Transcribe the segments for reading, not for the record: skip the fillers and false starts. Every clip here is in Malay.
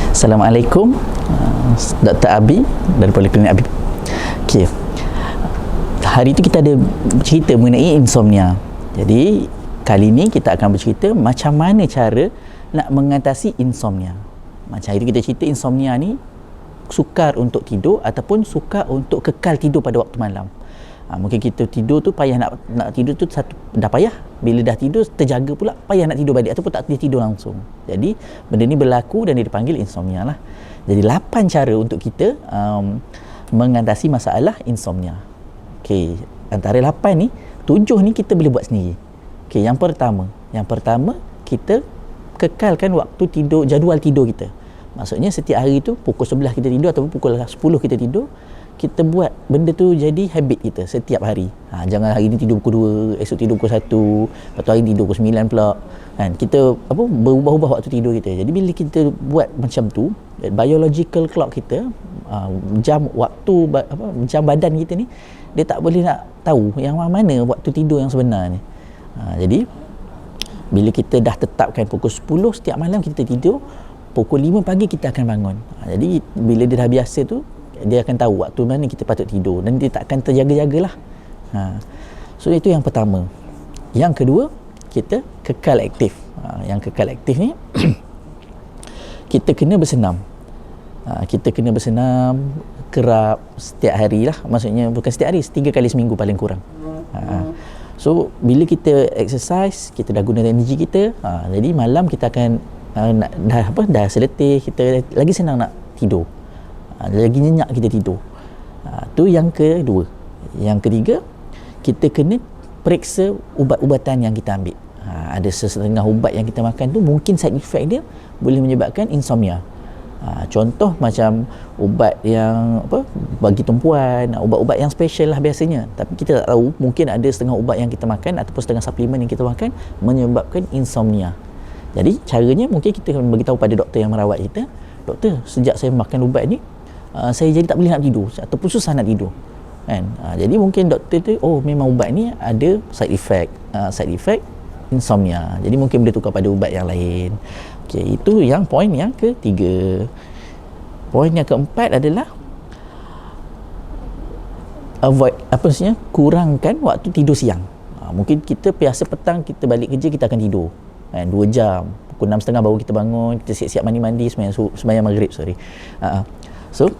Assalamualaikum, Dr. Abi dari Poliklinik Abi. Okey. Hari itu kita ada cerita mengenai insomnia. Jadi kali ini kita akan bercerita macam mana cara nak mengatasi insomnia. Macam hari itu kita cerita insomnia ni sukar untuk tidur ataupun sukar untuk kekal tidur pada waktu malam. Mungkin kita tidur tu payah nak tidur tu satu dah payah, bila dah tidur terjaga pula payah nak tidur balik ataupun tak tidur langsung. Jadi benda ni berlaku dan dia dipanggil insomnia lah. Jadi 8 cara untuk kita mengatasi masalah insomnia. Okey, antara 8 ni 7 ni kita boleh buat sendiri. Okey, yang pertama kita kekalkan waktu tidur, jadual tidur kita. Maksudnya setiap hari tu pukul 11 kita tidur ataupun pukul 10 kita tidur, kita buat benda tu jadi habit kita setiap hari. Jangan hari ni tidur pukul 2, esok tidur pukul 1, lepas tu hari tidur pukul 9 pula. Kan kita berubah-ubah waktu tidur kita. Jadi bila kita buat macam tu, biological clock kita, jam waktu jam badan kita ni, dia tak boleh nak tahu yang mana waktu tidur yang sebenar ni. Jadi bila kita dah tetapkan pukul 10 setiap malam kita tidur, pukul 5 pagi kita akan bangun. Jadi bila dia dah biasa tu, dia akan tahu waktu mana kita patut tidur dan dia tak akan terjaga-jagalah. So itu yang pertama. Yang kedua, kita kekal aktif. Yang kekal aktif ni kita kena bersenam. Kita kena bersenam kerap setiap hari lah. Maksudnya bukan setiap hari, 3 kali seminggu paling kurang. So bila kita exercise, kita dah guna energi kita, jadi malam kita akan dah seletih, kita lagi senang nak tidur, lagi nyenyak kita tidur. Tu yang kedua. Yang ketiga, kita kena periksa ubat-ubatan yang kita ambil. Ada setengah ubat yang kita makan tu mungkin side effect dia boleh menyebabkan insomnia. Contoh macam ubat yang bagi tumpuan, ubat-ubat yang special lah biasanya, tapi kita tak tahu, mungkin ada setengah ubat yang kita makan ataupun setengah suplemen yang kita makan menyebabkan insomnia. Jadi caranya mungkin kita akan beritahu pada doktor yang merawat kita, doktor, sejak saya makan ubat ni, saya jadi tak boleh nak tidur ataupun susah nak tidur, kan? Jadi mungkin doktor tu, memang ubat ni ada side effect insomnia, jadi mungkin boleh tukar pada ubat yang lain. Okey, itu yang poin yang ketiga. Poin yang keempat adalah kurangkan waktu tidur siang. Mungkin kita biasa petang kita balik kerja kita akan tidur 2 jam, pukul 6.30 baru kita bangun, kita siap-siap mandi-mandi, sembahyang maghrib, So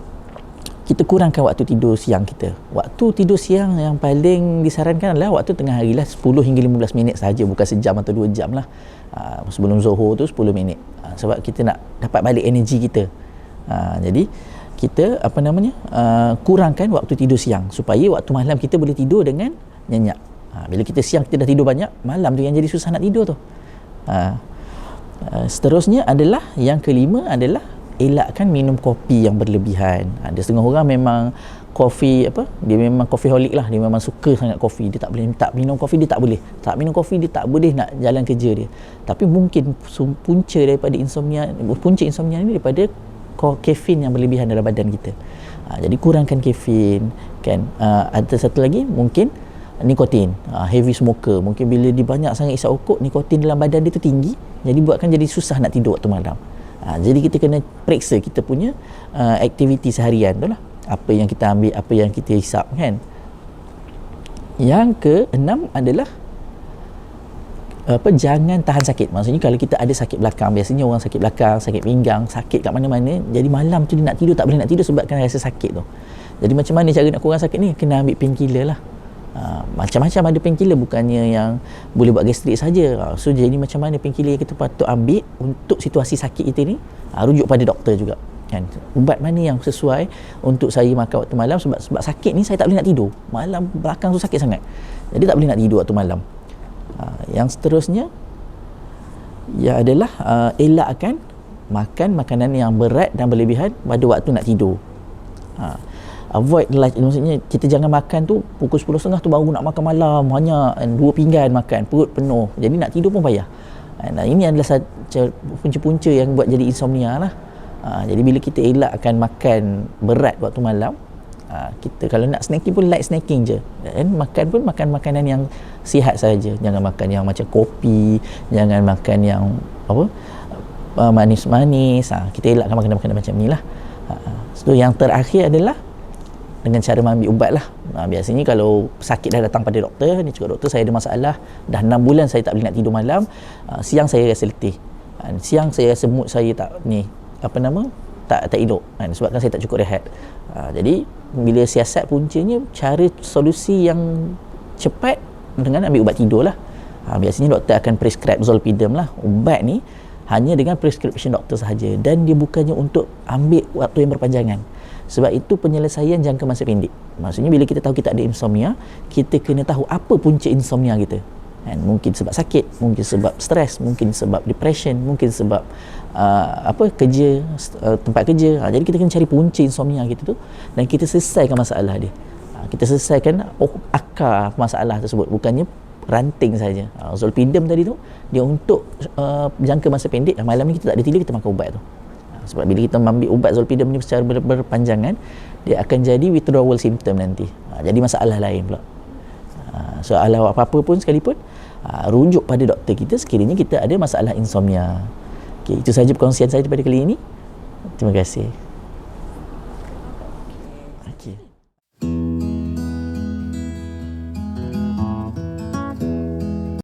kita kurangkan waktu tidur siang kita. Waktu tidur siang yang paling disarankan adalah waktu tengah hari lah, 10 hingga 15 minit saja, bukan sejam atau 2 jam lah. Sebelum Zuhur tu 10 minit. Sebab kita nak dapat balik energi kita. Jadi kita kurangkan waktu tidur siang supaya waktu malam kita boleh tidur dengan nyenyak. Bila kita siang kita dah tidur banyak, malam tu yang jadi susah nak tidur tu. Seterusnya adalah yang kelima adalah elakkan minum kopi yang berlebihan. Ada setengah orang memang kopi dia memang coffeeholic lah, dia memang suka sangat kopi, dia tak boleh tak minum kopi, dia tak boleh nak jalan kerja dia. Tapi mungkin punca insomnia ni daripada kafein yang berlebihan dalam badan kita. Jadi kurangkan kafein, kan. Ada satu lagi mungkin nikotin. Heavy smoker, mungkin bila dia banyak sangat isap rokok, nikotin dalam badan dia tu tinggi, jadi buatkan jadi susah nak tidur waktu malam. Jadi kita kena periksa kita punya aktiviti seharian tu lah, apa yang kita ambil, apa yang kita hisap, kan. Yang keenam adalah jangan tahan sakit. Maksudnya kalau kita ada sakit belakang, biasanya orang sakit belakang, sakit pinggang, sakit kat mana-mana, jadi malam tu dia nak tidur tak boleh nak tidur sebabkan rasa sakit tu. Jadi macam mana cara nak kurang sakit ni? Kena ambil painkiller lah. Macam-macam ada painkiller, bukannya yang boleh buat gastrik saja. So jadi macam mana painkiller yang kita patut ambil untuk situasi sakit kita ni, rujuk pada doktor juga, kan. Ubat mana yang sesuai untuk saya makan waktu malam, sebab sakit ni saya tak boleh nak tidur malam, belakang tu sakit sangat, jadi tak boleh nak tidur waktu malam. Yang seterusnya adalah elakkan makan makanan yang berat dan berlebihan pada waktu nak tidur. Avoid, maksudnya kita jangan makan tu pukul 10.30 tu baru nak makan malam, hanya 2 pinggan makan, perut penuh, jadi nak tidur pun payah. Ini adalah punca-punca yang buat jadi insomnia lah. Jadi bila kita elakkan makan berat waktu malam, kita kalau nak snacking pun light snacking je, dan makan pun makan makanan yang sihat saja. Jangan makan yang macam kopi, jangan makan yang manis-manis, kita elakkan makanan-makanan macam ni lah. So yang terakhir adalah dengan cara mengambil ubat lah. Biasanya kalau sakit dah datang pada doktor, dia cakap, doktor saya ada masalah, dah 6 bulan saya tak boleh nak tidur malam, siang saya rasa letih, siang saya rasa mood saya tak tak elok, sebabkan saya tak cukup rehat. Jadi bila siasat puncanya, cara solusi yang cepat dengan ambil ubat tidur lah. Biasanya doktor akan prescribe zolpidem lah. Ubat ni hanya dengan prescription doktor sahaja, dan dia bukannya untuk ambil waktu yang berpanjangan. Sebab itu penyelesaian jangka masa pendek. Maksudnya bila kita tahu kita ada insomnia, kita kena tahu apa punca insomnia kita. Mungkin sebab sakit, mungkin sebab stres, mungkin sebab depression, mungkin sebab kerja, tempat kerja. Jadi kita kena cari punca insomnia kita tu, dan kita selesaikan masalah dia. Kita selesaikan akar masalah tersebut, bukannya ranting saja. Zolpidem tadi tu dia untuk jangka masa pendek. Malam ni kita tak ada tidur, kita makan ubat tu. Sebab bila kita ambil ubat zolpidem ni secara berpanjangan, dia akan jadi withdrawal symptom nanti. Jadi masalah lain pula. Soalan apa-apa pun sekalipun, rujuk pada doktor kita sekiranya kita ada masalah insomnia. Okey, itu sahaja perkongsian saya pada kali ini. Terima kasih.